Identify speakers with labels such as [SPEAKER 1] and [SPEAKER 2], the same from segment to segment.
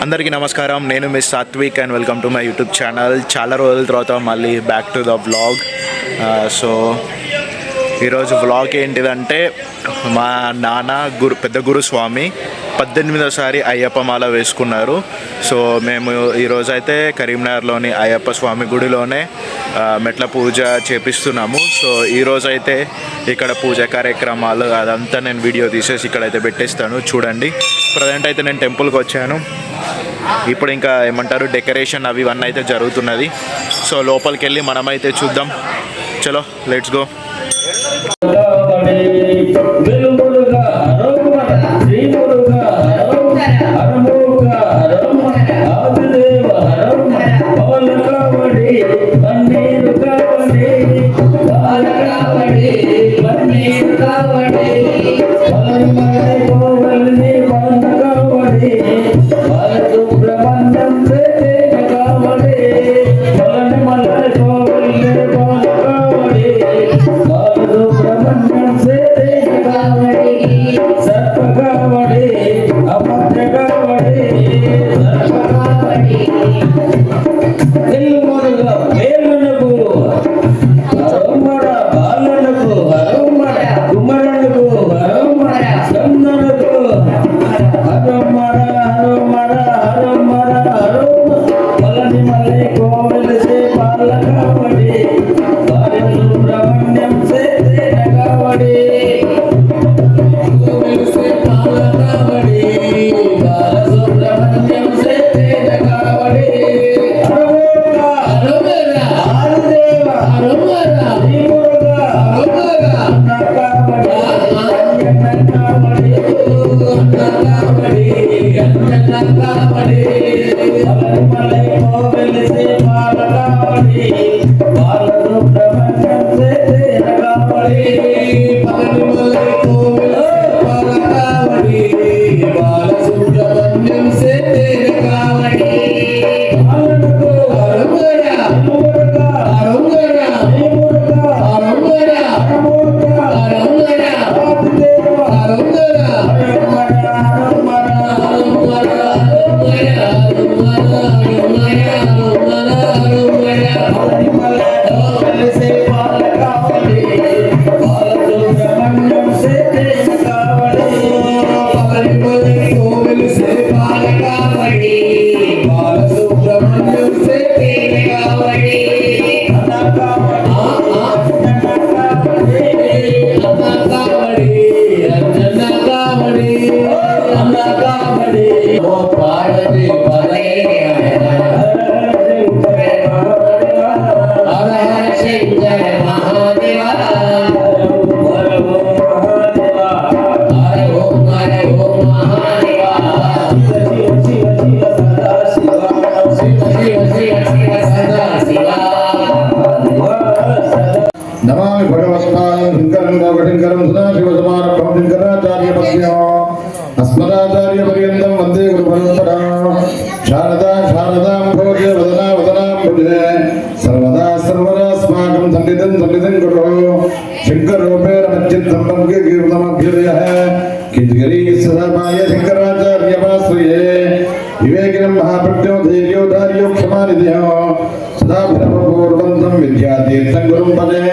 [SPEAKER 1] అందరికీ నమస్కారం. నేను miss Satvik and welcome to my YouTube channel. చాలా రోజుల తర్వాత మళ్ళీ back to the vlog. So ఈరోజు వ్లాగ్ ఏంటిదంటే, మా నాన్న పెద్ద గురుస్వామి 18వసారి అయ్యప్ప మాల వేసుకున్నారు. సో మేము ఈరోజు అయితే కరీంనగర్లోని అయ్యప్ప స్వామి గుడిలోనే మెట్ల పూజ చేపిస్తున్నాము. సో ఈరోజైతే ఇక్కడ పూజ కార్యక్రమాలు అదంతా నేను వీడియో తీసేసి ఇక్కడైతే పెట్టేస్తాను, చూడండి. ప్రజెంట్ అయితే నేను టెంపుల్కి వచ్చాను. ఇప్పుడు ఇంకా ఏమంటారు, డెకరేషన్ అవి ఇవన్నీ అయితే జరుగుతున్నది. సో లోపలికి వెళ్ళి మనమైతే చూద్దాం. చలో, లెట్స్ గో.
[SPEAKER 2] नमामि भगवत्पादं शङ्करं लोकशङ्करं सदाशिवसमारम्भं शङ्कराचार्यमध्यमम् अस्मदाचार्यपर्यन्तं वन्दे गुरुपरम्पराम्। शारदां भोजे वदनां भुजे सर्वदा सर्वदास्माकं सन्निधिं कुरु। शङ्करोपेरमच्चित्तं पङ्के कीर्तमभ्युदयः किञ्चिगरी सदामाय शङ्कराचार्यमाश्रये। विवेकिनं महाप्रज्ञो धैर्यो धार्यो क्षमानिधिः सदाभिनवपूर्वन्तं विद्यातीर्थं गुरुं भजे।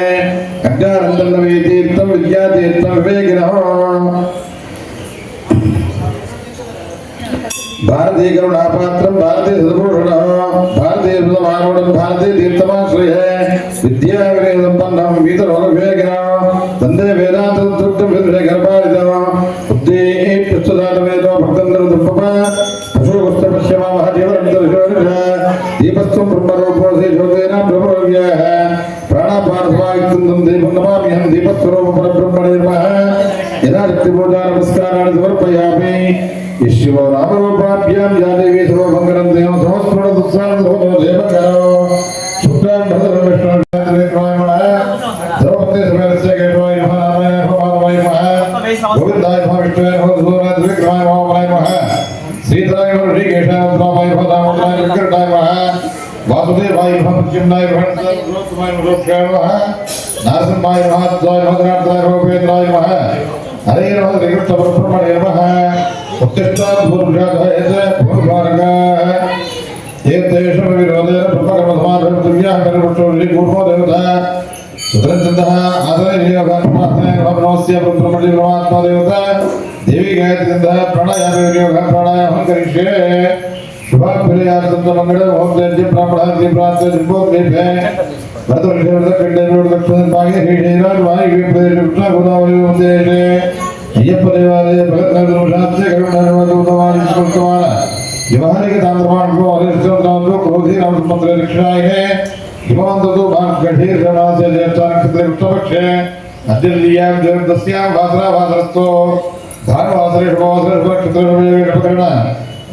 [SPEAKER 2] अज्ञानन्दं नवेतीर्थं विद्यातीर्थं विवेकिनः। भारतीय करुणापात्रं भारतीय सद्भूषणः भारतीय सुतमानोडं भारतीय तीर्थमाश्रये। विद्याविनयसम्पन्नं वीतरोगविवेकिनः वन्दे वेदान्ततत्त्वं विद्यागर्भारितः। बुद्धिः प्रस्तुतानवेदो भक्तन्द्रदुःपमा पशुगुस्तपश्यमावः जीवनन्तरशोनिषः। दीपस्त्वं ब्रह्मरूपो श्रीशोकेन ब्रह्मरोग्यः प्राणापानसमायुक्तं दीपं नमाम्यहं दीपस्वरूपपरब्रह्मणे नमः। यदा शक्तिपूजा नमस्काराणि समर्पयामि। ईश्वरो नामरूपाभ्यां या देवी सर्वमङ्गलं देवं समस्मरणदुःखान् सोनो देवकरो शुक्लां भद्रं विष्णुं विक्राय नमः। द्रौपदी समेतस्य केटवाय नमः नारायणाय नमः गोविन्दाय नमः विष्णुवे नमः सुराय विक्राय नमः सीताय नमः ऋषिकेशाय नमः दामोदराय वेंकटाय नमः वासुदेवाय नमः प्रद्युम्नाय नमः द्रौपदाय नमः नारसिंहाय नमः द्वाय नमः रूपेन्द्राय नमः हरे नमः श्रीकृष्ण परब्रह्मणे नमः उत्तिष्ठात् पूर्वजातयते पूर्वमार्गाः एतेषु विरोधेन ब्रह्मकर्मसमाधर्मतुल्यः कर्मपुरुषो कूर्मो देवता सुतरञ्चन्दः आदरणीयोगस्य ब्रह्मणि परमात्मा देवता देवी गायत्रीन्दः प्राणायामयोगः प्राणायामं करिष्ये शुभाभिलयार्थमङ्गलम् ओम जय ब्राह्मणादि प्राप्त जन्मोद्रेभे भरतवर्षे वरदखण्डेन दक्षिणभागे श्रीशैलाद्वायुगे प्रदेशे गोदावरी देशे अय्यप्प देवालये भगतनगरशास्त्रे करुणानिर्वादोत्तमान व्यवहारिक तांत्रमाणको अरिष्टोत्तमानो क्रोधी नाम मंत्र दक्षिणायने हिमवन्ततो भागढे समासे ज्येष्ठानक्षत्रे उत्तमक्षे अद्यलियां जयदस्यां वासरा वासरस्तो भानुवासरे शुभवासरे शुभनक्षत्रे शुभकरण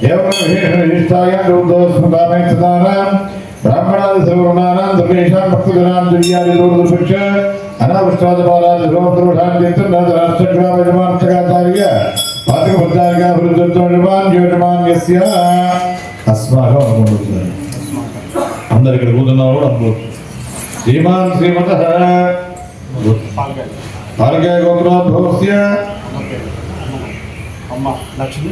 [SPEAKER 2] एवं विशेषनिष्ठायां रुद्रोस्मदानं सदानां ब्राह्मणादि सर्वगुणानां सर्वेषां भक्तजनां दुर्यादि दुर्दुर्भिक्ष अनावृष्टादपादादि सर्वदोषां तीर्थराष्ट्रग्रामयजमानचकाचार्य पातकपद्धार्य वृद्धत्वनिर्माण ज्योतिमान्यस्य अस्माकं अंदर ఇక్కడ కూర్చున్నారు అప్పుడు శ్రీమాన్ శ్రీమతః పాల్గయ గోత్రోద్భవస్య
[SPEAKER 3] అమ్మ లక్ష్మి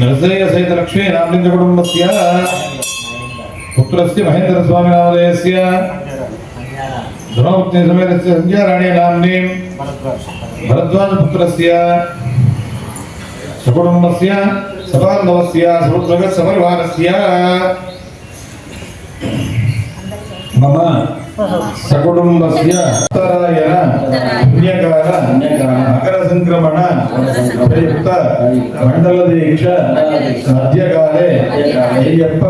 [SPEAKER 2] నరసయ్య సహిత లక్ష్మీ నామ్నించ కుటుంబస్య పుత్రస్య మహేంద్ర స్వామి నామధేయస్య ధర్మపత్ని సమేతస్య సంధ్యారాణి నామ్ని భరద్వాజ పుత్రస్య సకుటుంబస్య సబాంధవస్య సముద్రగ సమరివారస్య మమ సకుటుంబస్య ఉత్తరాయణ పుణ్యకాల మకర సంక్రమణ ప్రయుక్త మండల దీక్ష మధ్యకాలే అయ్యప్ప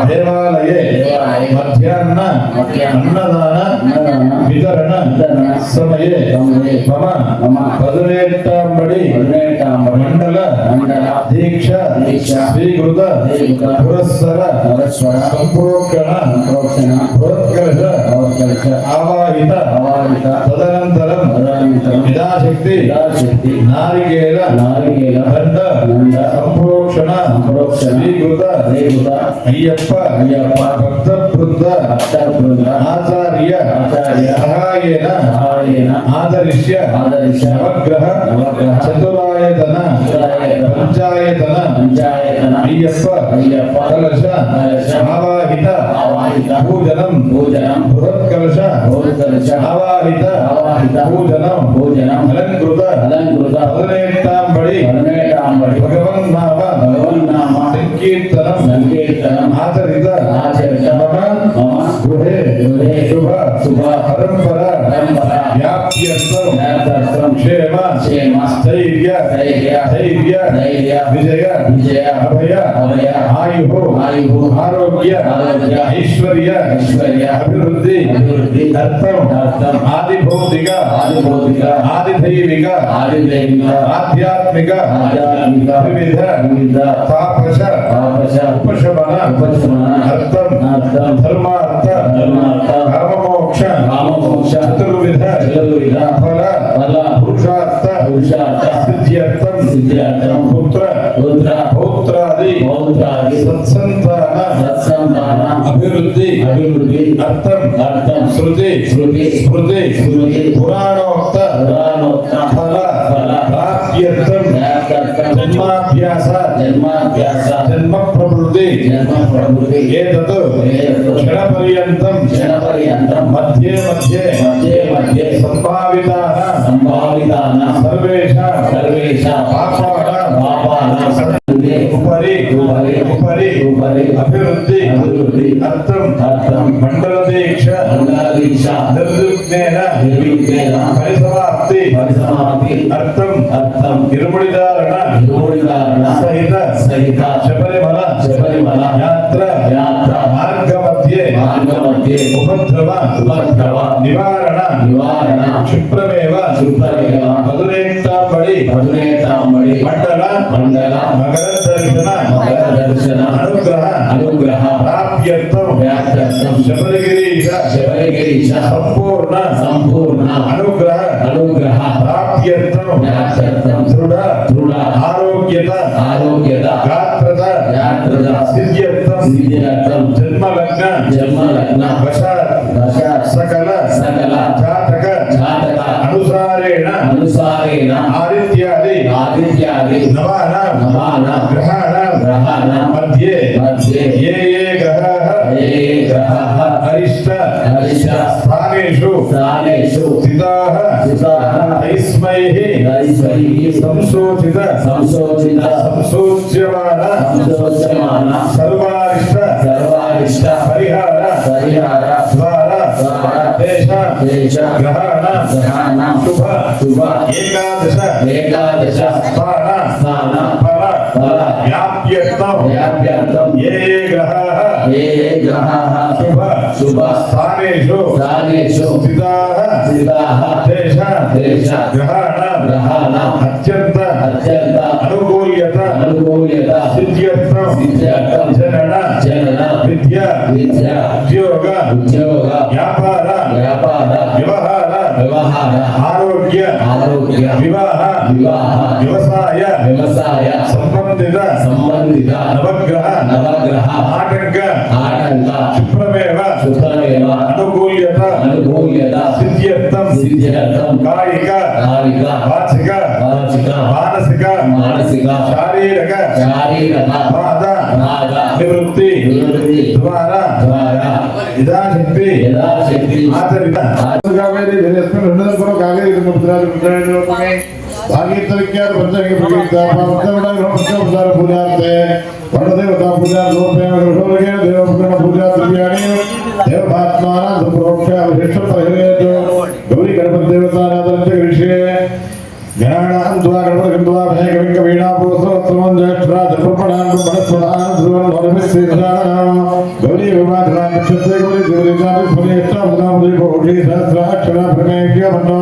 [SPEAKER 2] దేవాలయే మధ్యాహ్న అన్నదాన వితరణ సమయే మమ 18 మండల దీక్ష స్వీకృత పురస్సర సంప్రోక్షణ ప్రోత్కర్ష ఆవాహిత తదనంతరం యథాశక్తి నారికేల దండ సంప్రోక్షణ స్వీకృత అయ్యప్ప భక్త బృంద ఆచార్య సహాయేన ఆదరిష్య నవగ్రహ చతురాయతన పంచాయతన అయ్యప్ప కలశ ఆవాహిత పూజనం బృహత్కలశ ఆవాహిత పూజనం అలంకృత 18 భగవన్ నామ సంకీర్తనం ఆచరిత మమ గృహే శుభ పరంపర వ్యాప్త్యర్థం క్షేమ స్థైర్య విజయ అభయ ఆయు ఆరోగ్య ఐశ్వర్య అభివృద్ధి అర్థం ఆదిభౌతిక ఆదిదైవిక ఆధ్యాత్మిక వివిధ తాపస ఉపశమన అర్థం ధర్మార్థ కామమోక్ష చతుర్విధ ఫల పురుషార్థ సిద్ధ్యర్థం పుత్ర పౌత్రాది సత్సంతాన అభివృద్ధి అర్థం శృతి స్మృతి పురాణోక్త ఫల ప్రాప్త్యర్థం జన్మాభ్యాస జన్మ ప్రవృత్తి ఏతత్ క్షణపర్యంతం మధ్యే సంభావితాన సర్వేషాం పాపానాం ఉపరి అభివృద్ధి అర్థం మండల దీక్ష నిర్విఘ్నేన పరిసమాప్తి అర్థం ఇరుముడిదారణ సహిత శబరిమల యాత్ర మార్గమధ్యే ఉపద్రవ నివారణ క్షిప్రమేవ 18 మండల మకర దర్శన అనుగ్రహ ప్రాప్త్యర్థం శబరిగిరీశ సంపూర్ణ అనుగ్రహ ప్రాప్త్యర్థం దృఢ ఆరోగ్యత గాత్రత సిద్ధ్యర్థం జన్మలగ్న వశాత్ సకల జాతక అనుసారేణ ఆదిత్యాది नवानां ग्रहाणां मध्ये ये ग्रहाः अरिष्ट स्थानेषु स्थिताः तैस्मैः संसूच्यमान सर्वारिष्ट परिहार द्वारा ग्रहाणां शुभ एकादश स्थान फल व्याप्यर्थं ये ग्रहाः शुभ स्थानेषु स्थिताः ग्रहाणां अत्यंत अनुकूल्यता सिद्ध्यर्थं जनन विद्या उद्योग व्यापार व्यवहार आरोग्य विवाह व्यवसाय संबंधित नवग्रह आटंक क्षिप्रमेव अनुकूल्यता सिद्ध्यर्थं कायिक वाचिक मानसिक शारीरक बाध निवृत्ति द्वारा यथाशक्ति आचरित कावेरी जलस्मिन् हृदयपुरो कावेरी मुद्रारूपे भागीरथविख्यात पंचमिक प्रकीर्ता पंचमदार पूजार्थे वरदेवता पूजा रूपेण गृहोर्गे देवपुत्र पूजा द्रव्याणि देवभात्मानां संप्रोक्ष्य विशिष्टपरिहरेतु गौरी गणपति देवतानां विषये ज्ञानां द्वा गणपतिगन्ध्वा भयकविंक वीणापूर्वोत्तमं ज्येष्ठरा जपपणां ब्रह्मणस्वदां ध्रुवं भरमिस्त्रीधानां गौरी विवादनां नक्षत्रे गौरी देवतां पुनेष्टावदां कोटि सहस्राक्षरा प्रमेक्य मन्नो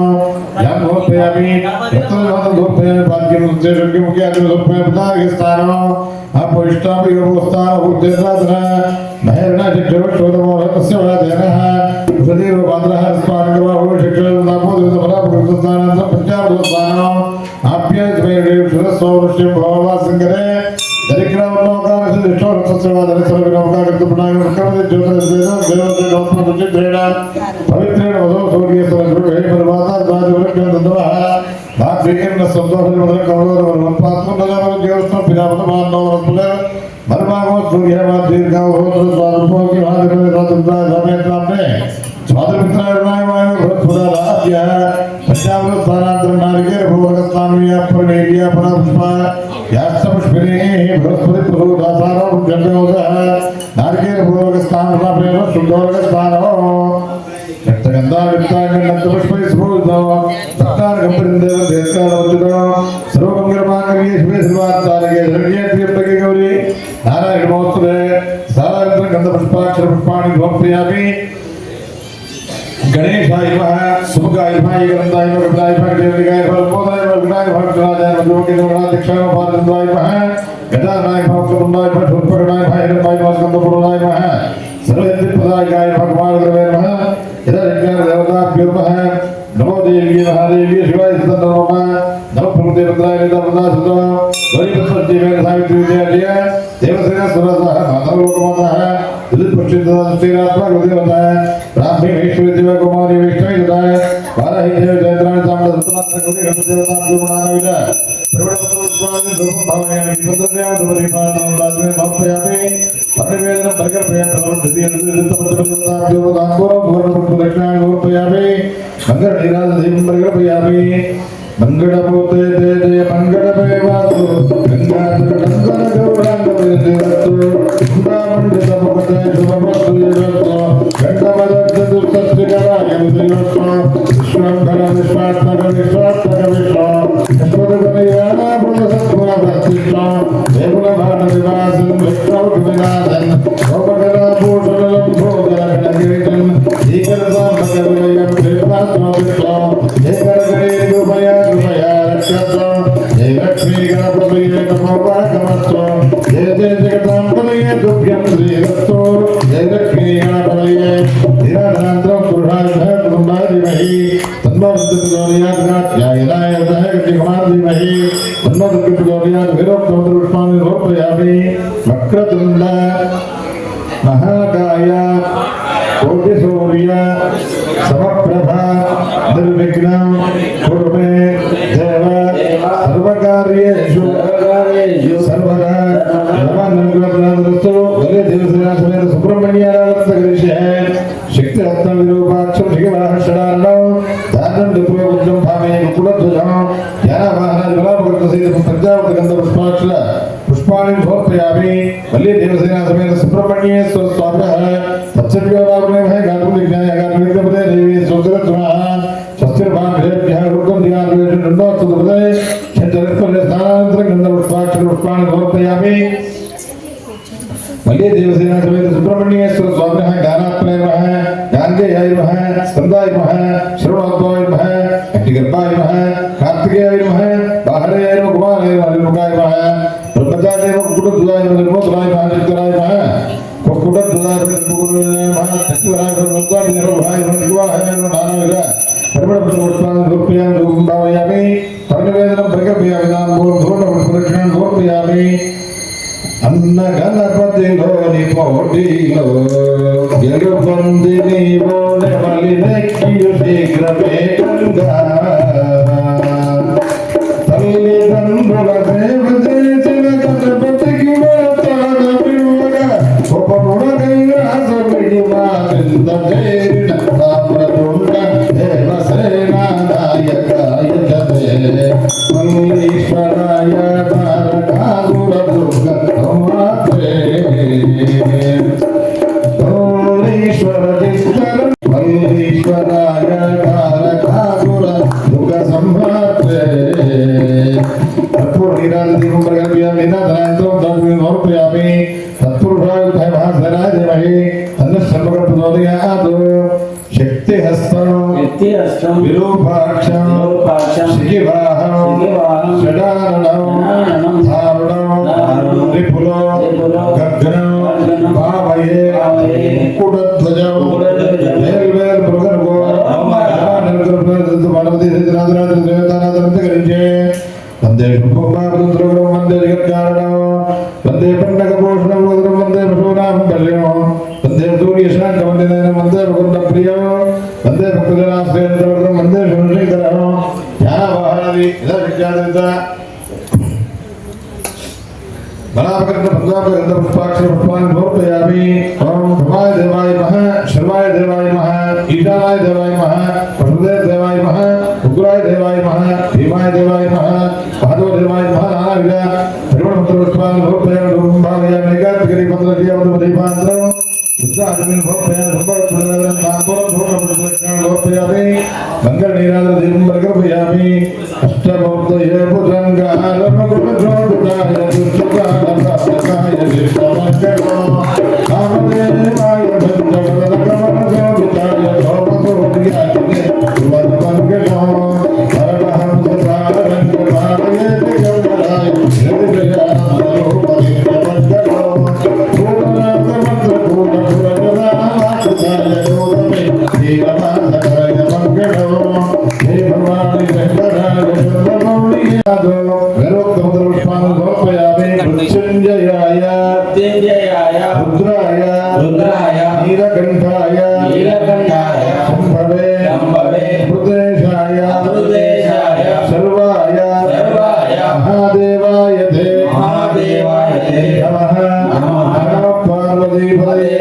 [SPEAKER 2] यां होपयामि यत्तवादं होपयामि भाग्यं उद्देशं मुख्य आदिलोपय पदागस्थानो अपोष्टापि योगस्थान उद्देशादना महेरणा चित्रवक्षोदमोहस्य वादेनः सदैव पात्रः स्मारकवाहो शिक्षणनामोदपरापकृतस्थानं पंचावदस्थानो आप्यायस्मैरेव सुरस्ववृष्टिं भववासङ्गरे दरिद्रवलोकानस्य दिष्टोरथस्य वादनसर्वविनोकाकृतपणागमकर्मदे ज्योतिर्वेदोत्तमचित्रेण पवित्रेण वदो सूर्यसरगुरुहे परमात्माद्वाजवृक्षं दन्दवः भाग्येन संतोषमदकमलोरवरमपात्मनदानं ज्योत्स्नं पितामहमानवरस्फुले मर्मागो सूर्यमादीर्घावो स्वादुपोकि महादेवने स्वातंत्रा समेतनाम्ने स्वातंत्राय बृहत्पुराराभ्य पंचामृत स्थानांतर नारिकेल भोगस्थानवीय परिणेय पुष्प यास्तपुष्पिने बृहस्पति प्रभुदासारो जन्मोदः नारिकेल भोगस्थान प्रेम शुद्धोर्गस्थानो रक्तगंधा वित्तांगपुष्पै स्फूर्तो तत्तार गंभीरदेव देवतारवचितो सर्वमंगलमांगल्ये शिवे सर्वार्थसाधके शरण्ये गौरी नारायण नमोस्तुते सारायत्र गंधपुष्पाक्षर पुष्पाणि समर्पयामि गणेशाय नमः शुभगाय नमः गंधाय नमः गंधाय नमः देवगाय नमः बोधाय नमः विनाय नमः विनाय नमः जोगे नमः दीक्षाय नमः पादंदाय नमः गदानाय नमः कुंडाय नमः शुभगाय नमः हिरण्यय नमः स्कंदपुराय नमः सर्वसिद्धिप्रदायकाय भगवान गुरवे नमः यदा देवताभ्यो नमः नमो देवी महादेवी शिवाय नमः नमः प्रभुदेवताय नमः गौरीपद्मजीवे सावित्री जय देवसेना सुरसः मातृलोकमातः यदुपक्षितस्थिरात्मा गुरुदेवताय ब्राह्मी महेश्वरी देव कुमारी वैष्णवी वाराही देव जयद्राणी सामने सतमात्र गुरु गणदेवतां गुरुनानविद प्रवणपुष्पाणि धूपं भावयामि पद्मदेव धूपदीपानं दास्मे समर्पयामि परिवेदनं परिकल्पयामि प्रथमद्वितीयतृतीयचतुर्थपञ्चमदेवताभ्यो दानपूर्वं पूर्णपुष्पदक्षिणानि समर्पयामि मङ्गलनीराजदीपं परिकल्पयामि मंगलमूर्ते जय जय मंगलमय वासु गंगाधर नंदन गौरांग विजयवस्तु गुणामंडित मुकुटे शुभवस्तु यवस्तु गंगावदत्त दुस्तस्त्रिकराय विजयवस्तु विश्वंभर विश्वात्मक विश्वात्मक विश्व यशोदगणयाना बुद्धसत्पुर भक्तिष्ठ देवुलभान निवासन विष्णु विनाशन गोपगणा भूषणं भोगरगणगिरिजं दीकरसाम्भक विलयं श्रीपात्म विश्व एकरगणे दुभया जय लक्ष्मी गणपति नमो वाकमस्तु जय जय जगदाम्बलये तुभ्यं श्रीरस्तु जय लक्ष्मी गणपति धीराधनान्तरं पुरुषाय कुटुम्बाधिमहि तन्नो विद्युतगौर्याग्नाध्यायनाय गतिकुमारधिमहि तन्नो विद्युतगौर्याग् विरोक्तमन्त्रपुष्पाणि समर्पयामि वक्रतुण्ड महाकाय कोटिसूर्य समप्रभा निर्विघ्नं कुरु मे देव सर्वकार्येषु सर्वकार्येषु सर्वदा सुब्रह्मण्य शक्ति रत्न विरूपाक्षम शिवाह शरणं दानं दुर्योगुजं भावे कुलध्वजं ज्ञानवाहन गुलाबकृत सहित प्रजापति गंध पुष्पाक्ष पुष्पाणि समर्पयामि वल्ली देवसेना समेत सुब्रह्मण्येश्वर स्वामिनः तत्सव्योराग्ने भय गातुं विज्ञाय गातुं विद्यपते देवी सुदरत्वः स्वस्तिर्भाभ्यः रुकं दिगार्वेषु नन्दोत्सवपदे क्षत्रस्पर्य स्थानान्तरं गंध पुष्पाक्ष पुष्पाणि समर्पयामि वल्ली देवसेना समेत सुब्रह्मण्येश्वर स्वामिनः ज्ञानात्मने नमः ज्ञानदेयाय नमः स्कंदाय नमः श्रवणोद्भवाय नमः अग्निगर्भाय नमः कार्तिकेयाय नमः बाहरेयाय नमः कुमाराय नमः निर्मुखाय नमः ब्रह्मचार्याय नमः कुटध्वजाय नमः निर्मोधराय नमः चित्तराय नमः कुटध्वजाय नमः नमः चित्तराय नमः नमस्कार निर्मोधाय नमः शिवाय नमः नानाविध सर्वपुष्पाणि समर्पयामि धूपं भावयामि तन्निवेदनं प्रकल्पयामि नामपूर्वं धूर्णपुष्पदक्षिणां समर्पयामि అన్న గణపతిలోని పోటీలో గెలుపొందిని బోనెమలి నెక్కియు శీఘ్రమే గంగా తల్లిదండ్రుల సేవ చేసిన గణపతికి తలగవివ్వగా ఉపముడగైనా సమిడి మారింద చేరిన తామ్రతుండ దేవసేనానాయకాయ జతే మల్లీశ్వరాయ తారకాసుర దుర్గ మల్లీశ్వరాయ తారకాసుర దుర్గ సంభాతే తత్పూర్ణ నీరాజదీపం ప్రగల్భయామి నినాదనాయంత్రం సమర్పయామి తత్పురుషాయ మహాసనాయ దేమహి తన్నః సర్వగర్భోదయాత్ శక్తిహస్తం విరూపాక్షం శిఖివాహం షడాననం ధారుణం త్రిపులో గగ్గనం భావయే కుటధ్వజం వేల్వేల్ మృగర్గో పార్వతీ రాజరాజ దేవతానాథంతకరించే వందే శుభం వందే జగత్కారణం వందే పండగభూషణం వందే పశూనాం కళ్యం వందే సూర్యశాంతమండినైన వందే ముకుంద ప్రియం వందే భక్తజనాశ్రయం వందే శివశంకరం జ్ఞానవాహనది ఇదా విద్యాదరిత బలాపకృత పంజాబగంధ పుష్పాక్షర పుష్పాన్ని సమర్పయామి ఓం భవాయ దేవాయ నమః శర్వాయ దేవాయ నమః ఈశానాయ దేవాయ నమః పశుదేవ దేవాయ నమః ఉగ్రాయ దేవాయ నమః భీమాయ దేవాయ నమః మాధవ దేవాయ నమః నానావిధ పరిమళ పుష్పాన్ని సమర్పయామి ధూపం భావయామి ఏకాగ్రగరి పంద్రజీవన దీపాంతరం ఉత్సాహమిన్ సమర్పయామి సంభవత్పురం నామపురం ధూపపుష్పాన్ని సమర్పయామి మంగళ నీరాజన దీపం ప్రగల్భయామి అష్టమూర్తయే భుజంగారమ గుణజోడుతాయ దుర్గాయ విష్ణుమంగళం నామదేవాయ దండవదగమనజోడుతాయ సోమసోడియాయ సుమనమంగళం పరమహంససారంగపారయే దిగంబరాయ నిర్విజయానరూపదివ్యమంగళం పూర్ణాసమంత్రపూర్ణపురజనామాకృతాయ యోగమే శ్రీరమాధకాయ మంగళం హే భవాని శంకరాయ మృత్యుంజయాయ రుద్రాయ నీలకంఠాయ శంభవే మృదేశాయ శర్వాయ మహాదేవాయ తే నమః నమః పార్వతీపదే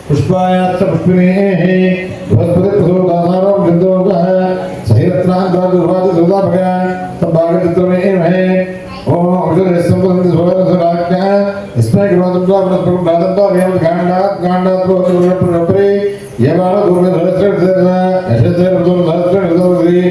[SPEAKER 2] पुष्पायाश्च पुष्पिनेः बृहस्पति प्रसूदानारो बिन्दोगः सहिरत्नान्तादुर्वाद सुदाभगा संभागचित्रमे महे ओम अक्षरसंपदन्ति स्वरसराज्ञः इसमें ग्रहदुर्गा वनस्पतिं दादन्तो अभियम गाण्डात् प्रोत्तरपरे येवाण दूर्वे धरस्त्र यशस्त्र प्रदोर धरस्त्र निदोरि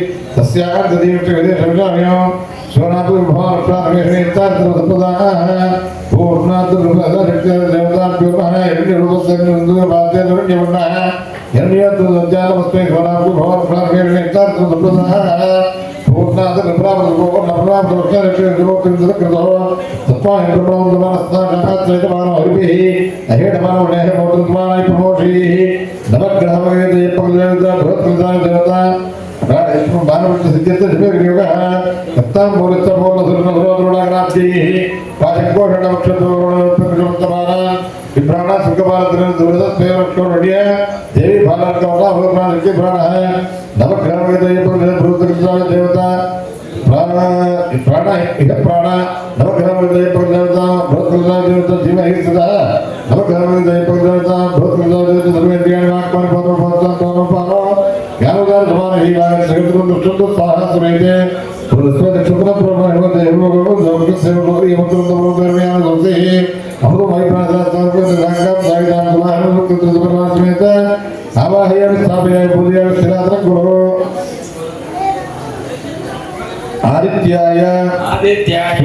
[SPEAKER 3] आदित्याय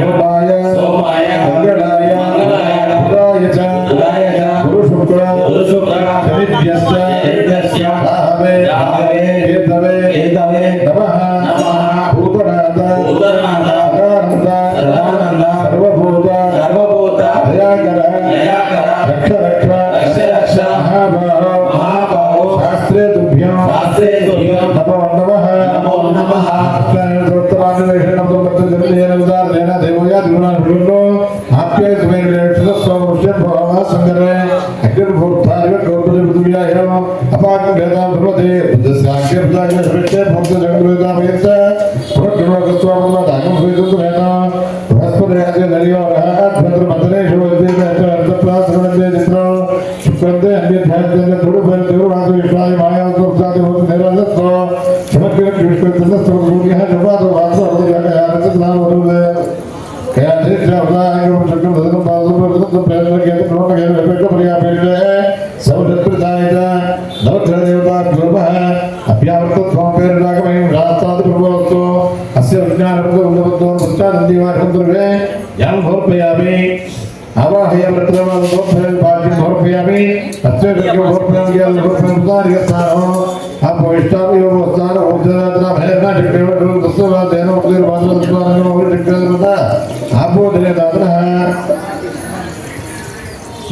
[SPEAKER 3] सोमाय मंगलाय बुधाय च गुरु शुक्र शनिभ्यश्च राहवे केतवे नमः भूतनाथ सदानंद सर्वभूत दयाकर रक्ष महाभाव शास्त्रे तुभ्यं नमो नमः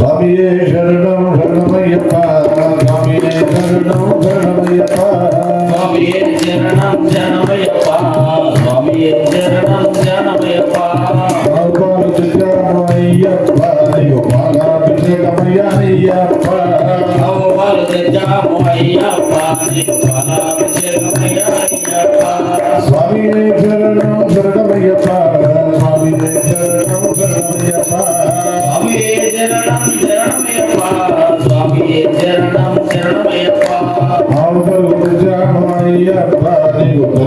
[SPEAKER 3] स्वामिये शरणं शरणमय्यप्पा स्वामिये शरणं शरणमय्यप्पा
[SPEAKER 4] स्वामिये शरणं शरणमय्यप्पा स्वामिये शरणं शरणमय्यप्पा
[SPEAKER 2] गोपाल चित्तमय्यप्पा गोपालाभिषेकमय्यप्पा
[SPEAKER 4] गोपाल चित्तमय्यप्पा गोपालाभिषेकमय्यप्पा
[SPEAKER 2] स्वामिये शरणं शरणमय्यप्पा स्वामिये शरणं शरणमय्यप्पा
[SPEAKER 4] स्वामिये शरणं शरणमय्यप्पा स्वामिये शरणं शरणमय्यप्पा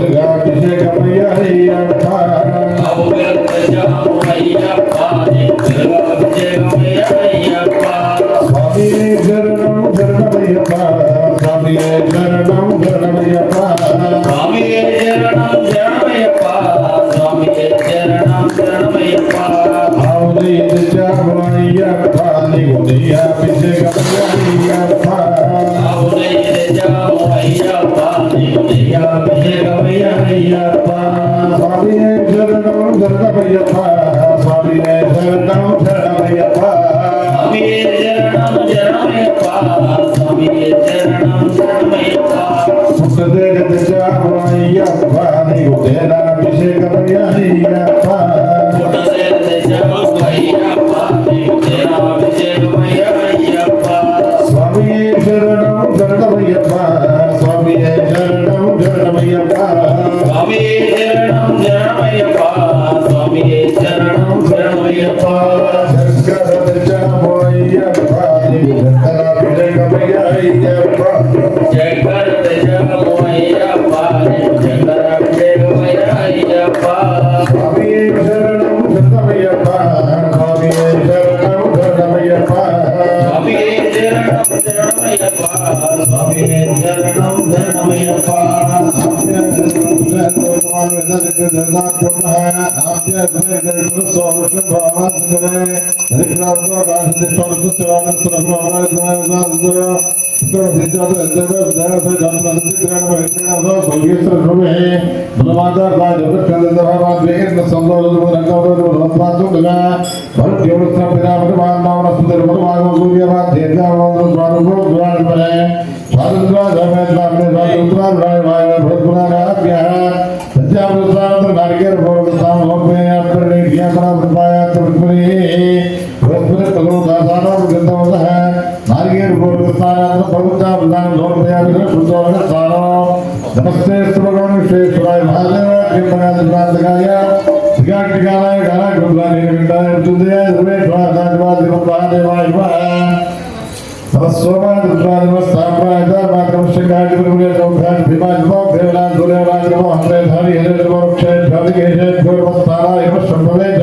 [SPEAKER 2] गोपाल चित्तमय्यप्पा गोपालाभिषेकमय्यप्पा
[SPEAKER 4] गोपाल चित्तमय्यप्पा गोपालाभिषेकमय्यप्पा
[SPEAKER 2] स्वामिये शरणं शरणमय्यप्पा स्वामिये शरणं शरणमय्यप्पा
[SPEAKER 4] स्वामिये शरणं शरणमय्यप्पा स्वामिये शरणं शरणमय्यप्पा
[SPEAKER 2] आवदय्यप्पा निगुणियाभिषेकमय्यप्पा स्वामिये शरणं शरणमय्यप्पा स्वामिये शरणं शरणमय्यप्पा सुखदेवयप्पा निगुणेनाभिषेकमय्यप्पा स्वामिये शरणं शरणमय्यप्पा स्वामिये शरणं शरणमय्यप्पा शंकरदशमय्यप्पा निगुणेनाभिषेकमय्यप्पा स्वामिये शरणं शरणमय्यप्पा स्वामिये शरणं शरणमय्यप्पा
[SPEAKER 4] स्वामी शरणं शरणमय्यप्पा
[SPEAKER 2] नमस्ते भगवान विश्वेश्वराय महादेवाय प्रांतकाय विज्ञानकाय गाना गुरुदानी विंदाय तुदयाय सर्वेश्वराय दानवाय महादेवाय नमस्वाय दुर्गाय नमस्ताम्राय दामात्रम शिखाय गुरुवे सौभाग्य विमान भव देवलान दुर्योलान नमो हरे हरि हरे नमो क्षय भादिकेशय गुरुवत्ताराय नमः जय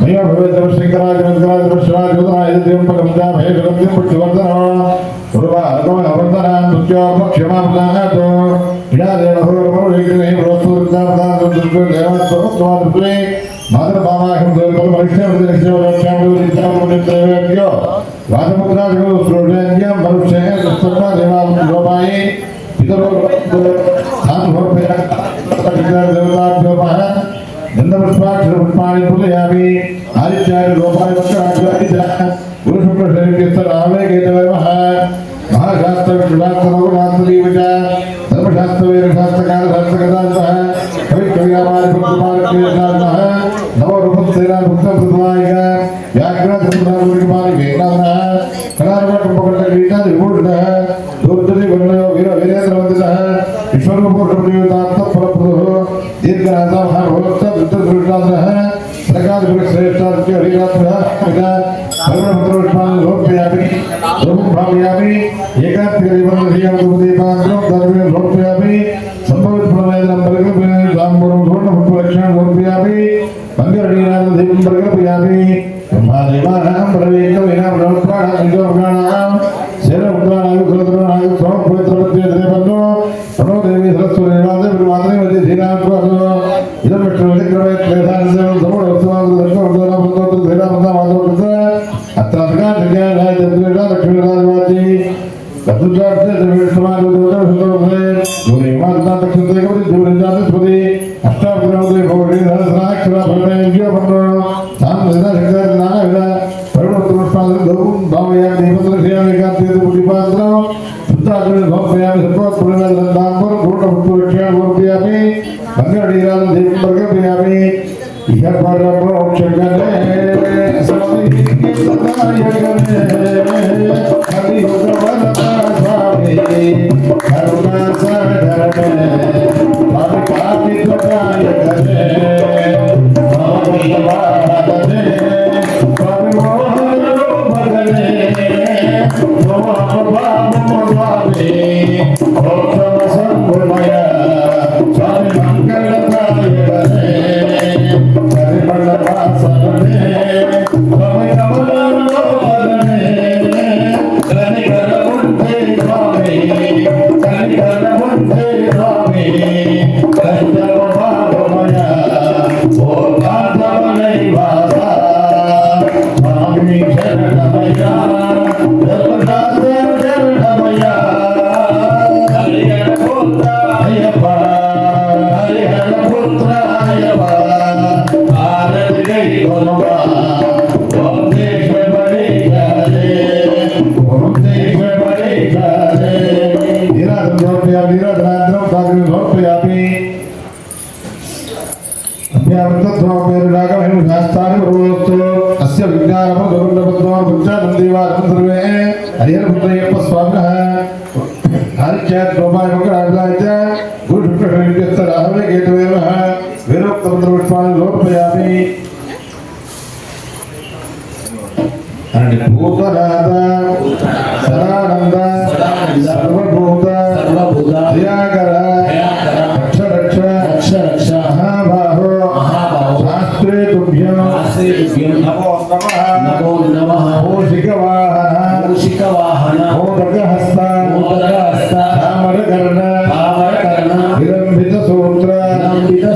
[SPEAKER 2] मयो भवे देव शंकराय नमस्काराय नमस्काराय जुदाय देव पकमजा भय गलंदिम पुष्टिवर्धन गुरुवा अगम अवंदनां दुर्योम क्षमापनातो या देव हो विग्रहे प्रोत्साहदान दुर्गदेवत्वत्वाद्वे मातर बामाहं देवपद वैष्णव देवक्षामो दिशामुनित्रयो वादमुद्रादिको श्रोण्यं मनुष्ये सत्सर्व देवां गोपाये पितरो धातुभोपया देवताभ्यो महा गन्धपुष्पाक्षरपुष्पाणि पूजयामि आदित्याय गोपाय वक्रराजाय गुरुशुक्रशरीरस्थरावे केतवः महाशास्त्रविशास्त्रनवरात्रीवच धर्मशास्त्रवीरशास्त्रकालशास्त्रकदान्तः कविकविरामादिभक्तमार्गेशान्तः नवरूपसेनाभुक्तप्रदायिक व्याघ्रधर्मदारुणिकमालिकेशान्तः कलार्वकुम्भकण्डगीतादिभूषणः दूर्जनिवर्णयो वीरवीरेन्द्रवन्दितः विश्वरूपपुरुषदेवतात्मफलप्रदः दीर्घनाथमहाभोक्तवृत्तदृष्टान्तः प्रकाशपुरश्रेष्ठादित्य हरिरात्मः सर्वपुत्रपुष्पाणि लोकयामि धूपं भावयामि एकात्मकदीपन्दीपन्दीपान्द्रं धर्मेण लोकयामि सम्भवितफलवेदनं प्रकल्पयामि साम्बरं पूर्णपुष्पलक्षणं लोकयामि मङ्गलनीराजं दीपं प्रकल्पयामि ब्रह्मादेवानां परमेकविनां ब्रह्मप्राणां निजोपगाणां सेनपुत्राणां कुलद्रोणां स्वपवित्रपत्यदेवन्नो प्रणो देवी सरस्वती निवासे प्रमादने मध्ये धीरात्वादो इदं विष्णुविक्रमे क्लेशानसेवं समोत्सवादर्शनोत्सवं धीरामन्दामादोकृत अत्र अर्थकार्यज्ञानाय देवदेवता लक्ष्मीराजवाची कद्रुजार्थे देवीष्मानुदेवतासुतोभे दूरीमाता दक्षिणते कवि दूरीजातिस्पति अष्टाभिनवदे भवति सहस्राक्षराभरणेभ्यो सामवेदा शंकरनागवेदा परमपुरुषादि धूपं भावयामि दीपदर्शयामि एकात्मकं पुष्टिपात्रं शुद्धाग्नि भवयामि सर्वपुरुषादि पूर्णपुष्पलक्षणं लोकयामि मंगलनीराजं दीपं प्रकल्पयामि इह परमोक्षगणे स्वामी सदाय गणे हरि भगवता स्वामी करुणा सागरणे पापी त्वकाय गणे स्वामी वादने स्वामी मोहन भगने नमो बाबू स्वामी ओम संभवय स्वामी मंगलकाय गणे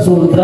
[SPEAKER 3] सूत्र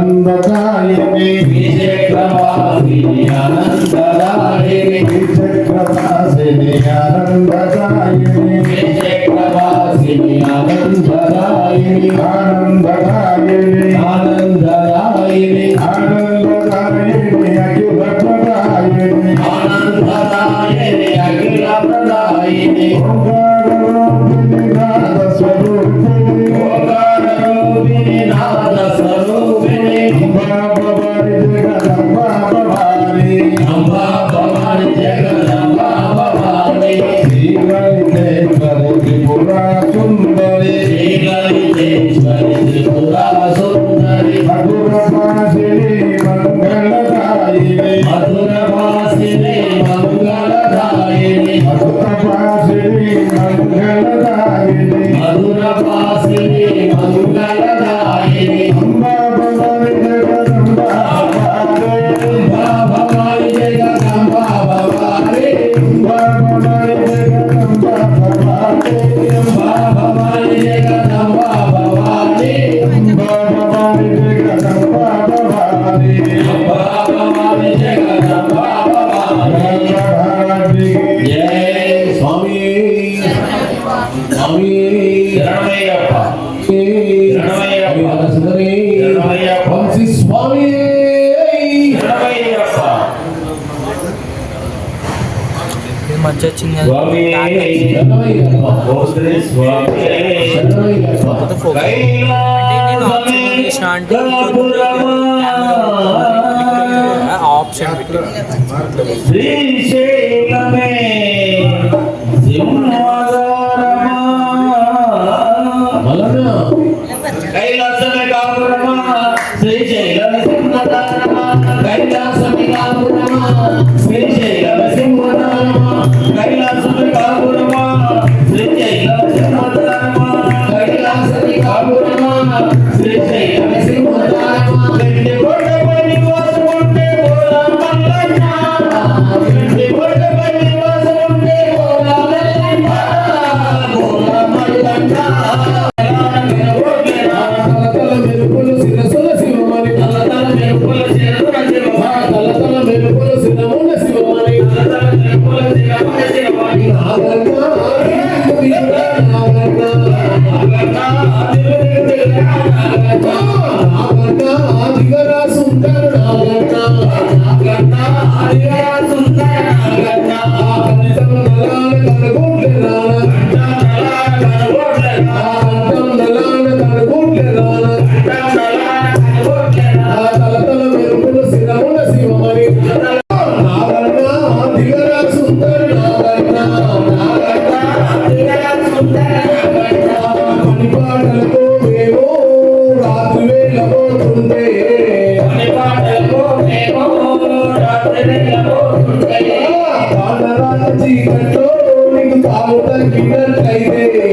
[SPEAKER 2] ఆనందదాయిని
[SPEAKER 4] శ్రీచక్రవాసిని ఆనందదాయిని
[SPEAKER 2] శ్రీచక్రవాసిని ఆనందదాయిని
[SPEAKER 4] శ్రీచక్రవాసిని ఆనందదాయిని
[SPEAKER 2] ఆనందదాయిని
[SPEAKER 4] ఆనందదాయిని
[SPEAKER 2] ఆనందదాయిని అఖిలప్రదాయిని
[SPEAKER 4] ఆనందదాయిని అఖిలప్రదాయిని
[SPEAKER 2] ఓంకారరూపిణి నాదస్వరూపిణి
[SPEAKER 4] ఓంకారరూపిణి నాదస్వరూపిణి
[SPEAKER 2] అంబా భవాని జగదంబా భవాని
[SPEAKER 4] అంబా భవాని జగదంబా భవాని
[SPEAKER 2] శ్రీలలితేశ్వరి త్రిపురా సుందరి
[SPEAKER 4] శ్రీలలితేశ్వరి త్రిపురా సుందరి
[SPEAKER 2] మధురవాసిని మంగళదాయిని
[SPEAKER 4] మధురవాసిని మంగళదాయిని
[SPEAKER 2] మధురవాసిని మంగళదాయిని
[SPEAKER 4] మధురవాసిని మంగళదాయిని
[SPEAKER 2] అంబా భవాని జగదంబా భవాని
[SPEAKER 4] అంబా భవాని జగదంబా భవాని
[SPEAKER 2] అంబా భవాని జగదంబా భవాని
[SPEAKER 4] అంబా భవాని జగదంబా భవాని
[SPEAKER 2] అంబా భవాని జగదంబా భవాని
[SPEAKER 4] అంబా భవాని జగదంబా భవాని
[SPEAKER 2] గంగాధరానికి
[SPEAKER 4] జై స్వామి స్వామి శరణమయ్యప్ప శరణమయ్యప్ప శరణమయ్యప్ప
[SPEAKER 3] వంశీ స్వామి
[SPEAKER 4] శరణమయ్యప్ప
[SPEAKER 5] మంచి వచ్చింది
[SPEAKER 4] స్వామి
[SPEAKER 3] శరణమయ్యప్ప.
[SPEAKER 4] ఓం శ్రీ స్వామి
[SPEAKER 3] శరణమయ్యప్ప.
[SPEAKER 5] ఆప్షన్ పెట్టి
[SPEAKER 4] శ్రీశైలమే సింహదారమా
[SPEAKER 3] మల్లన్న
[SPEAKER 4] కైలాసమే కాపురమా శ్రీశైలమే సింహదారమా కైలాసమే కాపురమా శ్రీశైలమే సింహదారమా కైలాసమే కాపురమా శ్రీశైలమే సింహదారమా కైలాసమే కాపురమా శ్రీశైలమే సింహదారమా వెండి కొండపై నివాసం ఉంటే బోలా మల్లన్న వెండి కొండపై నివాసం ఉంటే బోలా మల్లన్న బోలా మల్లన్న
[SPEAKER 3] తలతల మెరుపులు శిరసుల శివమణి
[SPEAKER 4] తలతల మెరుపుల శిరసుల శివమణి
[SPEAKER 3] తలతల మెరుపులు శిరముల శివమణి
[SPEAKER 4] తలతల మెరుపుల శిరముల శివమణి
[SPEAKER 3] నాగన్న నాగన్న దిగరా సుందర నాగన్న కంఠం నలాల కనగోట్లే కంఠం నలాల కనగోట్లే తలతల మెరుపులు శిరముల శివమణి నాగన్న దిగరా సుందర మణిపాటలతో మేము రాత్రి వేళ పోతుంటే కానరాల చీకట్లో నీకు తాగు తగ్గినట్లయితే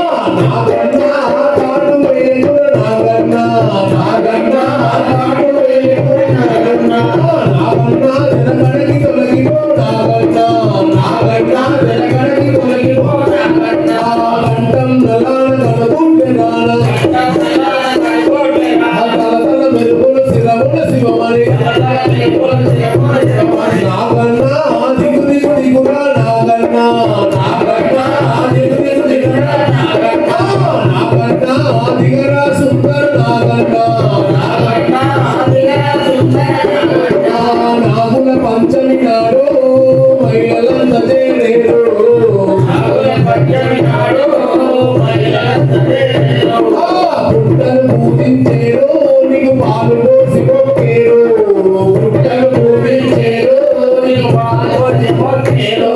[SPEAKER 3] నాగన్న కాడు వేగుల నాగన్న కాడు వేగుల నాగన్న జనగణకి తొలగిపో నాగన్న జనగణకి తొలగిపో కంఠం నలాల కనగుండె తలతల మెరుపుల శిరముల శివమణి నాగన్న దిగు దిగు దిగురా నాగన్న దిగు దిగు దిగురా నాగన్న దిగరా సుందర నాగుల పంచమి నాడు మహిళలంత చేరేరు పుట్టలు పూజించేరు నీకు పాలు పోసి మొక్కేరు పుట్టలు పూజించేరు నీకు పాలు పోసి మొక్కేరు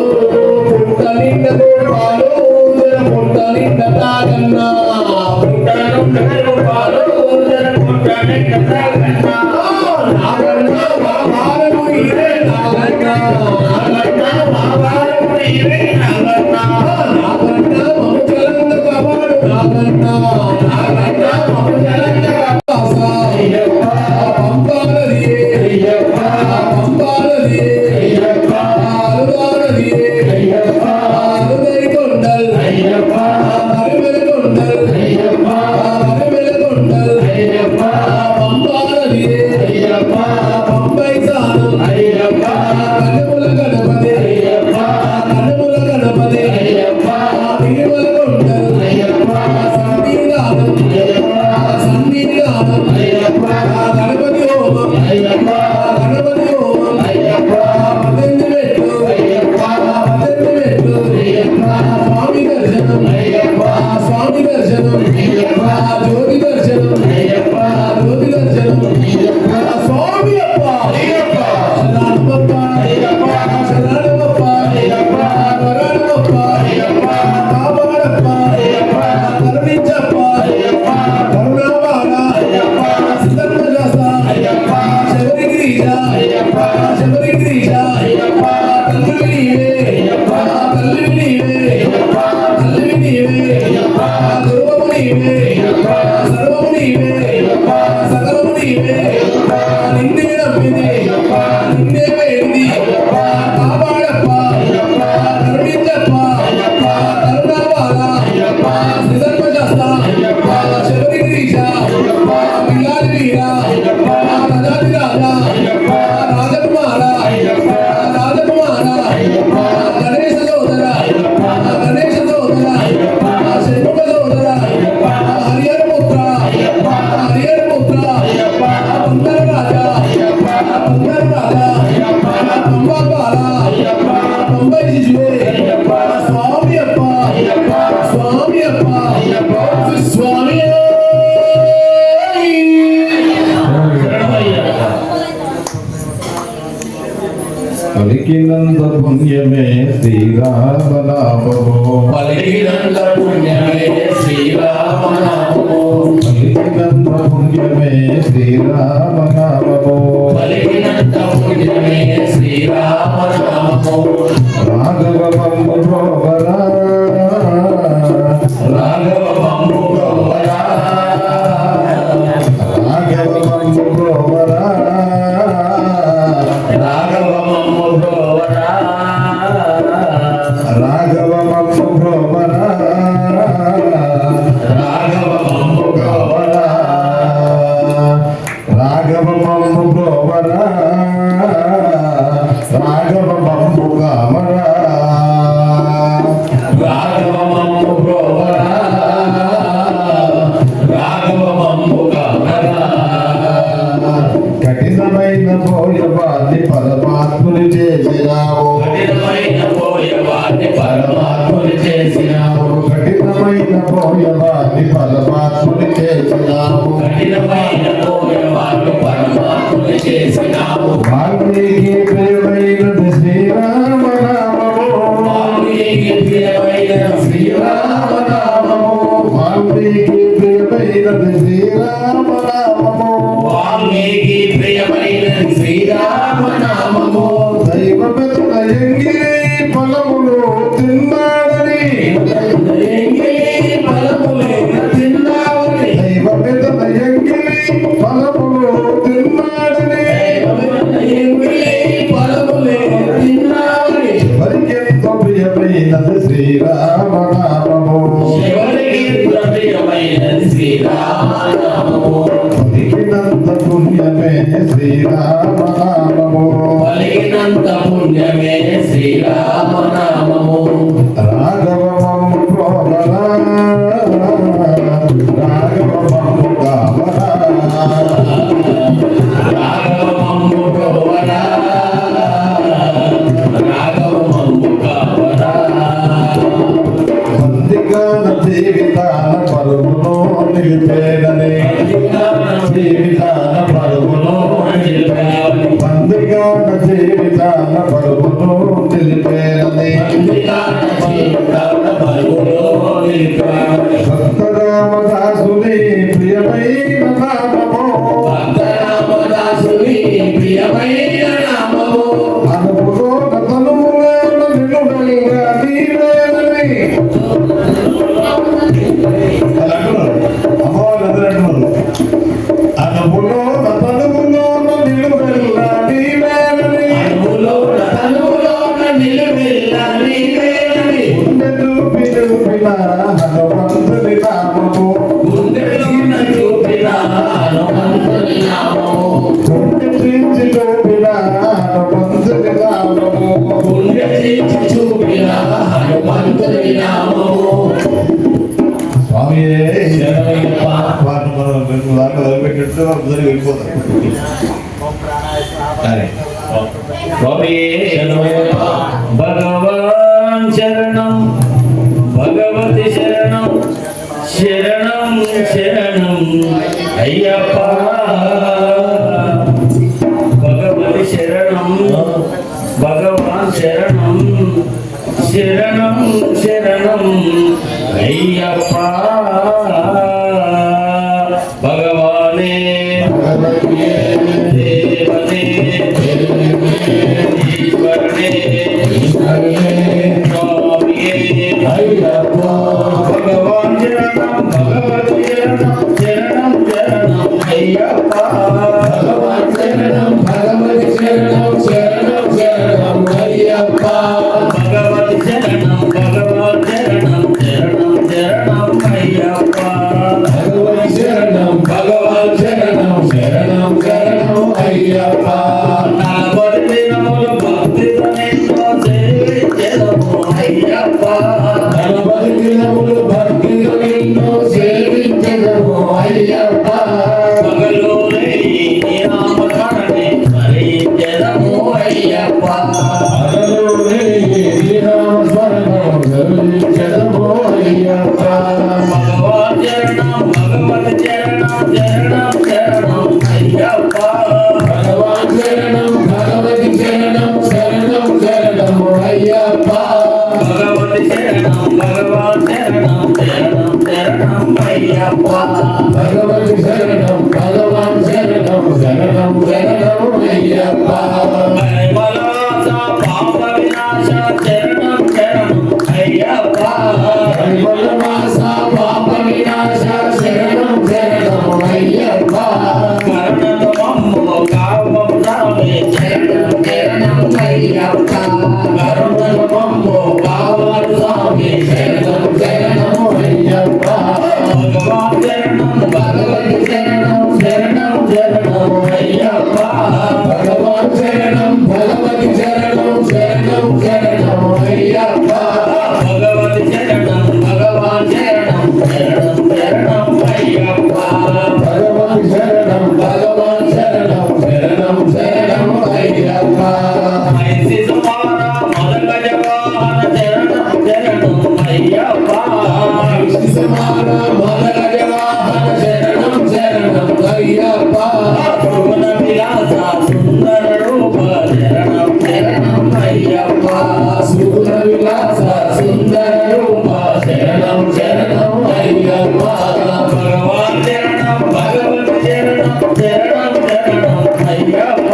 [SPEAKER 3] పుట్ట నిండ పాలు పుట్ట నిండ తాగన్నా నాగన్న బాబాలను ఇదే నాగన్న నాగన్న మమచలంద కవాడు నాగన్న మమచలంద పంపాలదియే పంపాలదియే ఆలుదారదియే ఆలుదై కొండల్ అరివెల కొండల్ నీవే సర్వము నీవే సకలము నీవే నిన్నే నమ్మింది నిన్నే వేడింది కాపాడప్ప కరుణించప్ప కరుణావాల శ్రీధర్మశాస్త్ర శబరిగిరీశ పిల్లారి వీర రాజాది రాజా రాజకుమార రాజకుమార గణేశ సోదర గణేశ సోదర శంకుక సోదర హరిహర పుత్ర హరిహర పుత్ర పందర రాజా పందర రాజా పంబాబాల పంబై శిశువే స్వామి అప్ప స్వామి అప్ప స్వామి
[SPEAKER 2] పలికినంత పుణ్యమే శ్రీరామనామము
[SPEAKER 3] పలికినంత పుణ్యమే శ్రీరామనామము
[SPEAKER 2] పలికినంత పుణ్యమే శ్రీరామనామము
[SPEAKER 3] పలికినంత పుణ్యమే శ్రీరామనామము
[SPEAKER 2] రాఘవ పంబు ప్రోవరా
[SPEAKER 3] రాఘవ పంబు ప్రోవరా
[SPEAKER 2] రాఘవ పంబు ప్రోవరా
[SPEAKER 3] రాఘవ పంబు ప్రోవరా
[SPEAKER 2] రాఘవ పంబు ప్రోవరా
[SPEAKER 3] రాఘవ పంబు ప్రోవరా
[SPEAKER 2] రాఘవ పంబు ప్రోవరా రాఘవ పంబు కామరా
[SPEAKER 3] రాఘవ పంబు ప్రోవరా రాఘవ పంబు కామరా
[SPEAKER 2] కఠినమైన పోయవాన్ని పరమాత్ముని చేసినావు
[SPEAKER 3] కఠినమైన పోయవాన్ని పరమాత్ముని చేసినావు
[SPEAKER 2] కఠినమైన పోయవాన్ని పరమాత్ముని చేసినావు
[SPEAKER 3] కఠినమైన పోయవాన్ని పరమాత్ముని చేసినావు
[SPEAKER 2] వాల్మీకి ప్రియమైనది శ్రీరామనామము
[SPEAKER 3] వాల్మీకి ప్రియమైన శ్రీరామనామము
[SPEAKER 2] వాల్మీకి ప్రియమైనది శ్రీరామనామము
[SPEAKER 3] వాల్మీకి ప్రియమైన శ్రీరామనామము
[SPEAKER 2] దైవమెత్తున ఎంగిలి ఫలములు తిన్నాడని
[SPEAKER 3] ఎంగిలి ఫలములే తిన్నావని
[SPEAKER 2] దైవమెత్తున ఎంగిలి ఫలములు తిన్నాడని
[SPEAKER 3] ఎంగిలి ఫలములే తిన్నావని
[SPEAKER 2] పరికెంతో ప్రియమైనది శ్రీరామనామము
[SPEAKER 3] శివునికి ప్రియమైనది శ్రీరామనామము
[SPEAKER 2] పలికినంత పుణ్యమే శ్రీరామనామము
[SPEAKER 3] పలికినంత పుణ్యమే శ్రీరామనామము
[SPEAKER 2] రాఘవమము ప్రోవరా రాఘవమము కామరా
[SPEAKER 3] రాఘవ మంబు ప్రోవరా రాఘవ మంబు కావరా
[SPEAKER 2] బందిగాన జీవితాన పరుగులో నిలిపేనని జీవితాన పరుగులో బందిగాన జీవితాన పరుగులో నిలిపేనని భక్తరామదాసుని ప్రియమైన నామము
[SPEAKER 3] ప్రియమైన నామము
[SPEAKER 2] అనుభూలో తనుములను నిలువెల్గా నీవేనని అలా అంటున్నారు అమ్మవాళ్ళు అందరూ అంటున్నారు అనుభూలో తనుములను నిలువెల్గా నీవేనని
[SPEAKER 3] తనువులోన నిలువెల్లా నీవేనని
[SPEAKER 2] గుండె చూపి చూపిన హనుమంతుని నామము
[SPEAKER 3] గుండెలోన చూపిన హనుమంతుని నామము
[SPEAKER 2] గుండె చీల్చి చూపిన హనుమంతుని నామము
[SPEAKER 3] గుండె చీల్చి చూపిన హనుమంతుని నామము
[SPEAKER 2] స్వామియే
[SPEAKER 3] శరణయ్యప్ప.
[SPEAKER 2] వాటిని మనం రెండు దాంట్లో వదిలిపెట్టినట్టు అందరూ వెళ్ళిపోతారు సరే
[SPEAKER 4] భగవాన్ శరణం భగవతి శరణం శరణం శరణం అయ్యప్ప భగవతి శరణం భగవాన్ శరణం శరణం శరణం అయ్యప్ప భగవానే దేవనే ఈశ్వరనే స్వామియే
[SPEAKER 3] అయ్యప్ప
[SPEAKER 4] భగవాన్ శరణం భగవతి
[SPEAKER 3] అయ్యప్ప భగవతి శరణం భగవాన్ శరణం శరణం శరణం అయ్యప్ప
[SPEAKER 4] పరిమళవాస పాప వినాశ శరణం శరణం అయ్యప్ప
[SPEAKER 3] పరిమళవాస పాప వినాశ శరణం శరణం అయ్యప్ప
[SPEAKER 4] కరుణమమ్ము కావం రామే
[SPEAKER 3] శరణం శరణం అయ్యప్ప కరుణమమ్ము కావాలి స్వామి శరణం శరణం అయ్యప్ప
[SPEAKER 4] భగవాన్ శరణం
[SPEAKER 3] భగవతి శరణం శరణం శరణం అయ్యప్ప భగవాన్ శరణం భగవతి శరణం శరణం శరణం అయ్యప్ప
[SPEAKER 4] భగవతి శరణం
[SPEAKER 3] భగవాన్ శరణం శరణం శరణం అయ్యప్ప భగవాన్ శరణం భగవాన్ శరణం శరణం శరణం అయ్యప్ప
[SPEAKER 4] ఐసి సుమార మదగజ వాహన శరణం శరణం అయ్యప్ప
[SPEAKER 3] సమాన మదగజ వాహన శరణం శరణం అయ్యప్ప
[SPEAKER 4] భువన విలాస సుందర రూప శరణం
[SPEAKER 3] శరణం అయ్యప్ప సుందర విలాస సుందర రూప శరణం శరణం అయ్యప్ప
[SPEAKER 4] భగవాన్ శరణం భగవతి శరణం శరణం శరణం అయ్యప్ప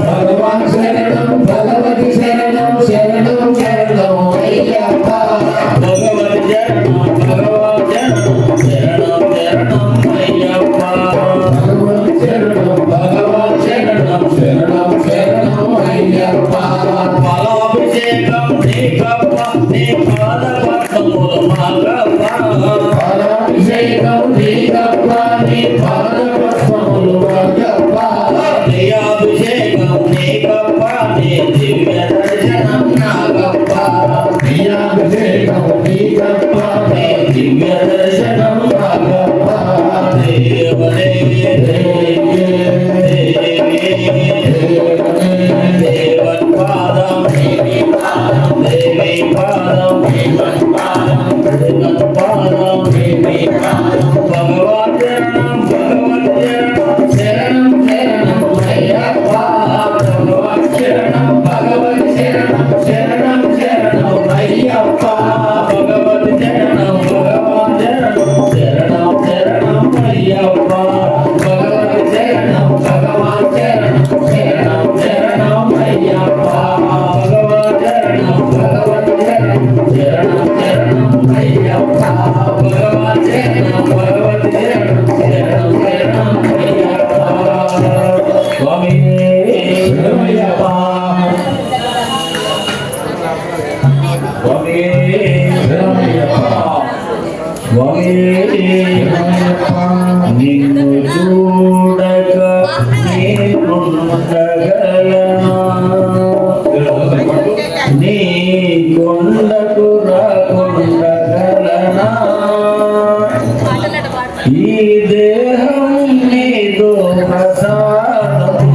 [SPEAKER 3] భగవాన్ శరణం భగవతి శరణం శరణం శరణం అయ్యప్ప
[SPEAKER 4] భగవతి శరణం భగవాన్ శరణం శరణం శరణం అయ్యప్ప
[SPEAKER 3] భగవాన్ శరణం భగవాన్ శరణం శరణం శరణం అయ్యప్ప
[SPEAKER 4] ఫలాభిషేకం నీకప్ప నీ పాద పద్మములు మాగప్ప
[SPEAKER 3] పాలాభిషేకం నీకప్ప నీ పాదపద్మములు అయ్యప్ప
[SPEAKER 4] ప్రియాభిషేకం నీకప్ప నీ దివ్య దర్శనం నాగప్ప
[SPEAKER 3] ప్రియాభిషేకం నీకప్ప నీ దివ్య దర్శనం నాగప్ప
[SPEAKER 4] దేవదేవి దేవి దేవత్పాదం దేవి పాదం దేవత్పాదం భగవాన్ శరణం భగవత్ శరణం
[SPEAKER 3] శరణం శరణం అయ్యప్ప భగవాన్ శరణం భగవతి శరణం శరణం శరణం అయ్యప్ప
[SPEAKER 4] భగవత్ శరణం భగవాన్ శరణం శరణం శరణం అయ్యప్ప
[SPEAKER 3] భగవతి శరణం భగవాన్ శరణం శరణం శరణం అయ్యప్ప
[SPEAKER 4] భగవాన్ శరణం
[SPEAKER 3] భగవతి శరణం శరణం శరణం అయ్యప్ప భగవాన్ శరణం భగవతి శరణం శరణం శరణం అయ్యప్ప
[SPEAKER 4] స్వామి
[SPEAKER 3] శరణమయ్యప్ప
[SPEAKER 4] స్వామి
[SPEAKER 3] శరణమయ్యప్ప
[SPEAKER 4] స్వామి
[SPEAKER 3] శరణమయ్యప్ప
[SPEAKER 4] నిన్ను చూడక నేనుండగలనా నీ కొండకు రాకుండగలనా ఈ దేహం నీదో ప్రసాదం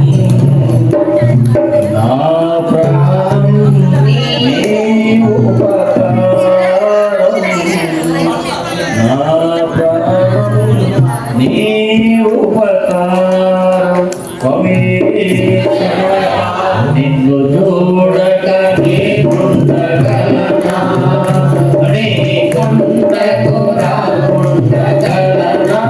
[SPEAKER 4] నా ప్రాణం నీ ఉపకారం నా ప్రాణం నీ ఉపకారం స్వామి నిన్ను చూడక నేనుండగలనా నీ
[SPEAKER 3] కొండకు రాకుండగలనా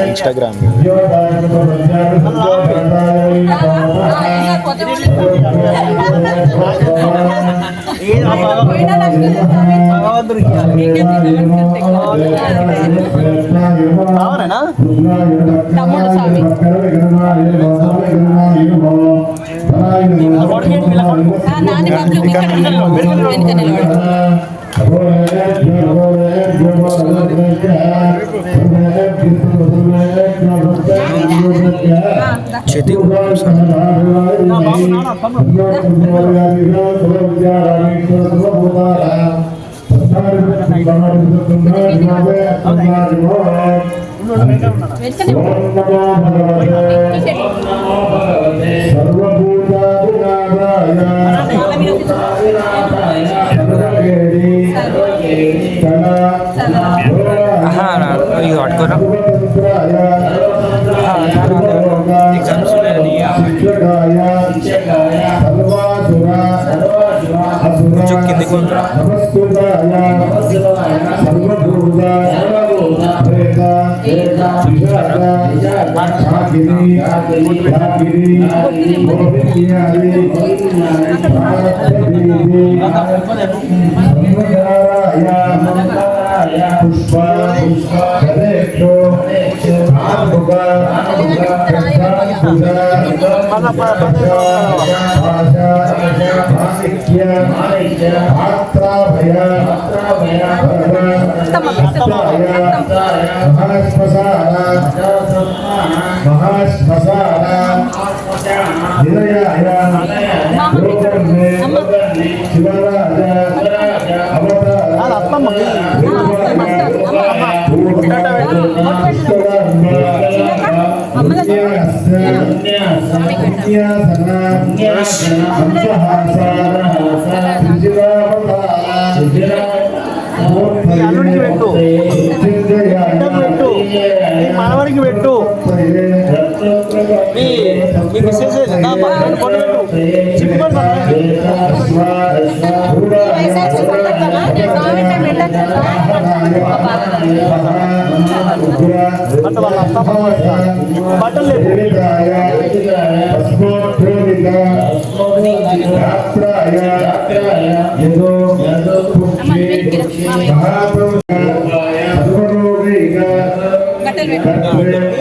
[SPEAKER 1] ఇన్స్టాగ్రామ్
[SPEAKER 6] తమ్ముడు స్వామి నాని పబ్లిక్ ఇక్కడ వెనుక నిలబడు
[SPEAKER 1] మనవరికి పెట్టు మీ మెసేజ్
[SPEAKER 6] మెసేజ్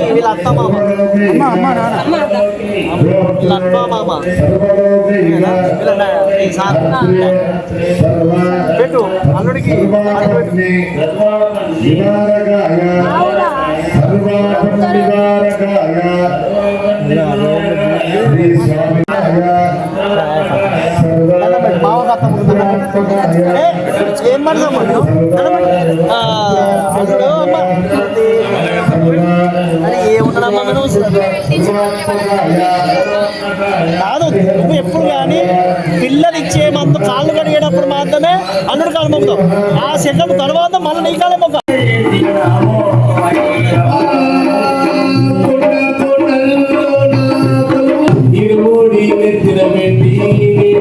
[SPEAKER 6] వీళ్ళ అత్త మామ అమ్మ అత్త మామ పెట్టు అల్లుడికి ఏం పడదాం ఏముండమ్మా కాదు నువ్వు ఎప్పుడు కానీ పిల్లలు ఇచ్చే మందు కాళ్ళు కడిగేటప్పుడు మాత్రమే అల్లుడు కాలు మొక్కుతాం. ఆ సెకండ్ తర్వాత మళ్ళీ నీ కాలే మొక్క.
[SPEAKER 3] ఇరుముడి నెత్తిన పెట్టి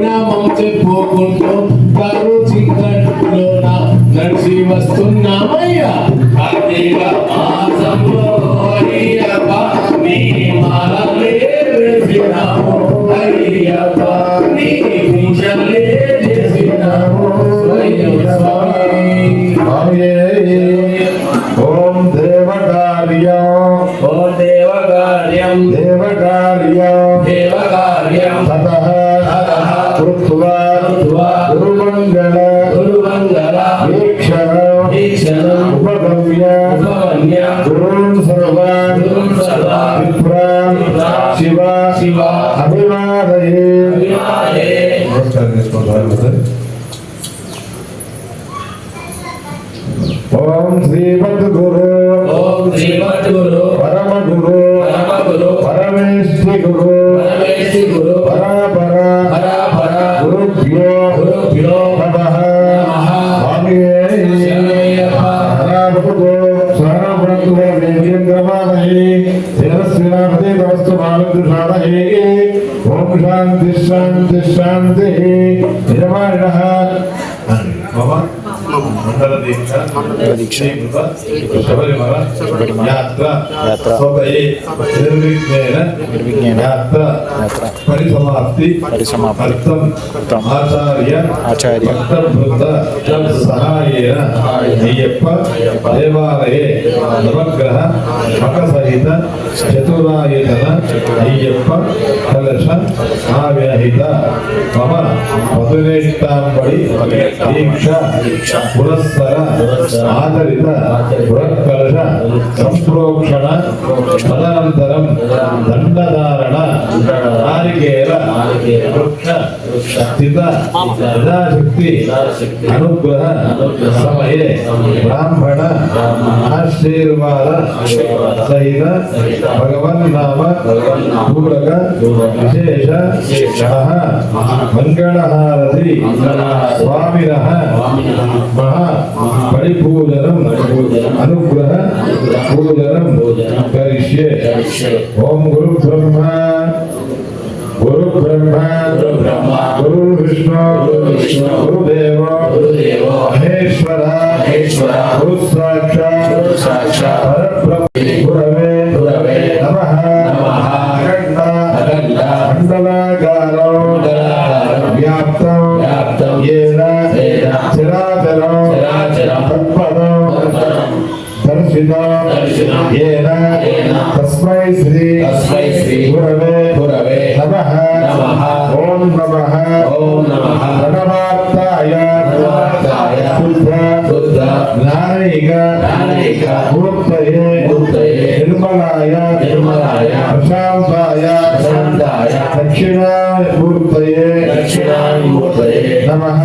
[SPEAKER 3] నామం చెప్పుకుంటూ కారు చీకట్లోన నడిచి వస్తున్నామయ్యా. కార్తీక మాసంలో అయ్యప్ప నీ మాలలే వేసినాము, అయ్యప్ప నీ దీక్షలే చేసినాము.
[SPEAKER 2] ఓం దేవకార్యం
[SPEAKER 3] ఓ దేవకార్యం దేవకార్యం
[SPEAKER 2] తతః కృత్వా గురుమంగళ వీక్షణం ఉపగమ్య గురున్ సర్వాన్ విప్రాన్ శివ అభివాదయే. నమస్కారం చేసుకోవాలి. ఓం శ్రీమద్గురు పరమగురు పరమేశ్వరి గురు పరాపర గురుభ్యో నమః. ఓం శాంతి శాంతి శాంతి. నిజమానినః మండల దీక్ష శబరిమల యాత్ర స్వభయే నిర్విఘ్నేన యాత్ర పరిసమాప్తి అర్థం ఆచార్య భక్తవృంద సహాయేన అయ్యప్ప దేవాలయే నవగ్రహ మఠ సహిత చతురాయతన అయ్యప్ప కలశ ఆవ్యాహిత మమ పదునేష్టాంబడి దీక్ష పురస్సర ఆదరిత పురకలశ సంప్రోక్షణ తదనంతరం దండధారణ నారికేల వృక్ష స్థిత యథాశక్తి అనుగ్రహ సమయే బ్రాహ్మణ ఆశీర్వాద సహిత భగవన్నామ పూరక విశేష మంగళహారతి స్వామినః మహా పరిపూజనం అనుగ్రహ పూజనం కరిష్యే. ఓం గురు బ్రహ్మ గురు విష్ణు గురుదేవ మహేశ్వర గురు సాక్షాత్ పరబ్రహ్మ గురవే నమః. అఖండ మండలాకారం వ్యాప్తం ఏన చరాచరం తత్పదం దర్శితం ఏన తస్మై శ్రీ గురవే నమః. ఓం నమః ప్రణవార్థాయ శుద్ధ జ్ఞానైక మూర్తయే నిర్మలాయ ప్రశాంతాయ దక్షిణామూర్తయే నమః.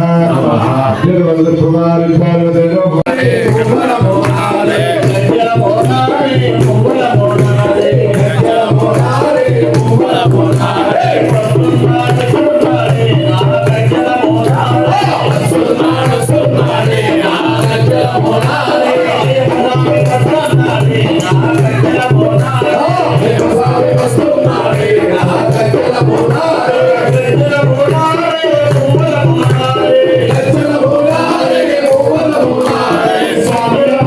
[SPEAKER 3] Swami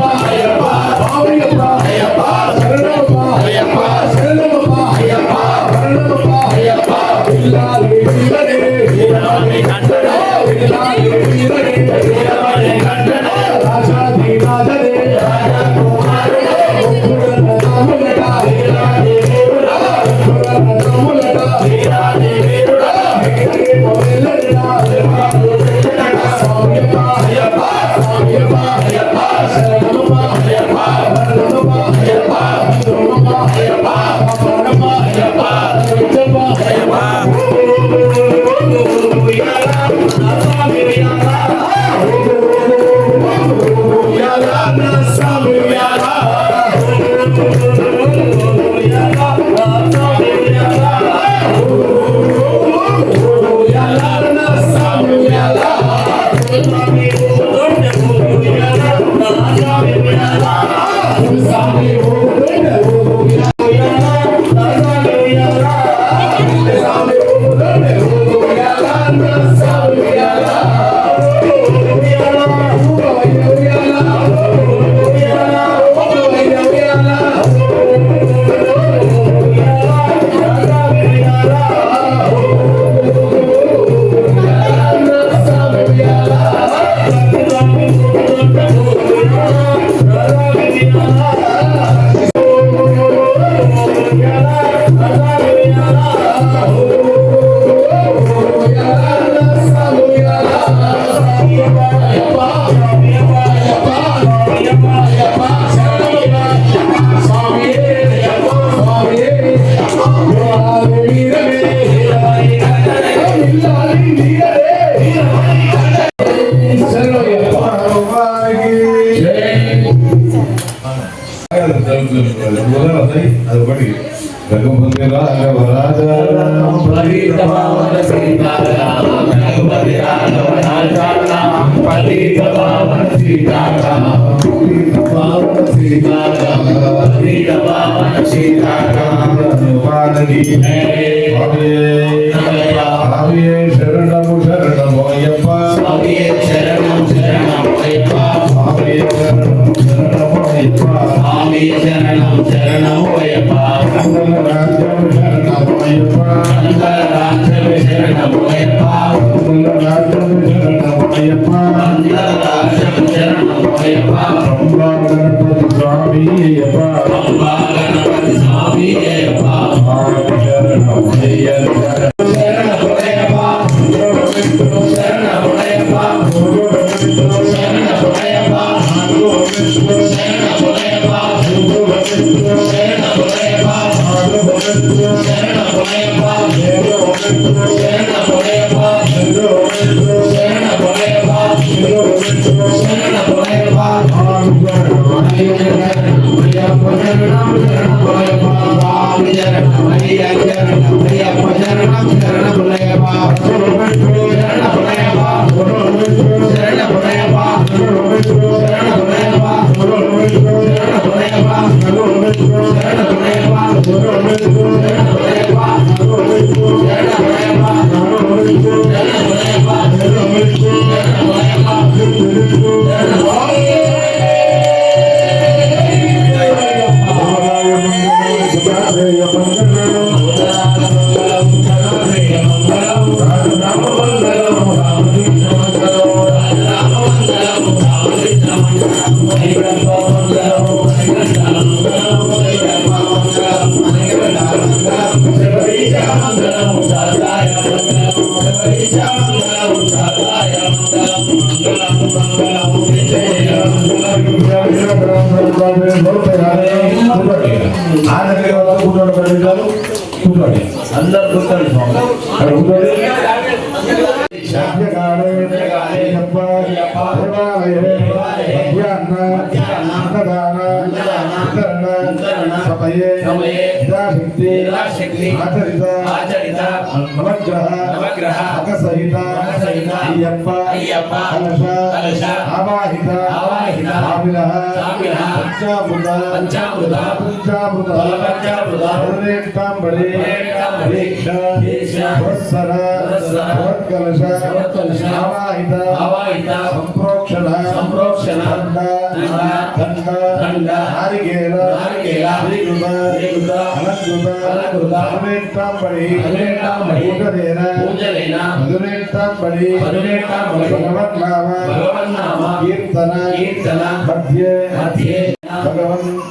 [SPEAKER 2] వస్తాయి అది ఒకటి రఘుపతి రాఘవ రాజా
[SPEAKER 3] పతిత పావన సీతారామ రఘుపతి రాఘవ రాజా పతిత పావన సీతారామ పావన సీతారామ పతిత పావన సీతారామ
[SPEAKER 2] పాదకి స్వామియే శరణము శరణము అయ్యప్ప
[SPEAKER 3] స్వామియే శరణం శరణం అయ్యప్ప
[SPEAKER 2] స్వామియే శరణము శరణము అయ్యప్ప
[SPEAKER 3] స్వామియే శరణం శరణం అయ్యప్ప
[SPEAKER 2] రాజ్యం శరణము అయ్యప్ప
[SPEAKER 3] రాజ్యం శరణం అయ్యప్ప
[SPEAKER 2] రాజ్యం శరణము అయ్యప్ప
[SPEAKER 3] రాజ్యం శరణం అయ్యప్ప
[SPEAKER 2] పంబా గణపతి స్వామి అయ్యప్ప
[SPEAKER 3] పంబా గణపతి స్వామి అయ్యప్ప
[SPEAKER 2] స్వామి శరణము అయ్యప్ప
[SPEAKER 3] శరణం అయ్యప్ప శరణం అయ్యప్ప శరణం అయ్యప్ప
[SPEAKER 4] అందరు కూర్చోండి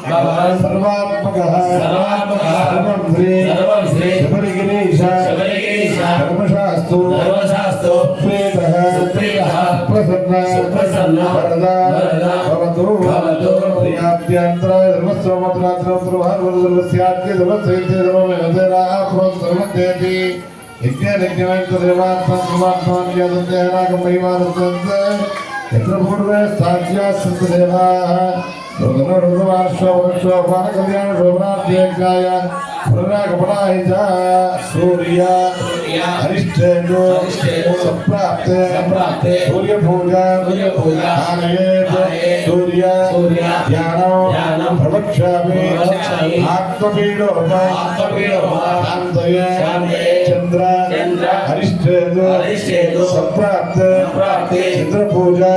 [SPEAKER 2] भगवान सर्वात्मकः सर्वं श्री शबरिगिरीश धर्मशास्त्रो सुप्रीतः सुप्रसन्न वरदा भवतु प्रियाप्त्यन्तराय धर्मस्वमत्रात्रमत्रभागवतर्वस्याद्य धर्मसहिते धर्ममेधराः सर्वदेति यज्ञनिज्ञमैत्रदेवात्मात्मान्यदन्तेनागमैवानन्दन्ते यत्र पूर्वे स्थाज्याः सन्तु देवाः सूर्य हरिष्ठेन्दु संप्राप्ते सूर्य पूजा सूर्य ध्यानं प्रवक्ष्यामि आत्मपीडोपान्तये चंद्र हरिष्ठेन्दु संप्राप्ते चंद्र पूजा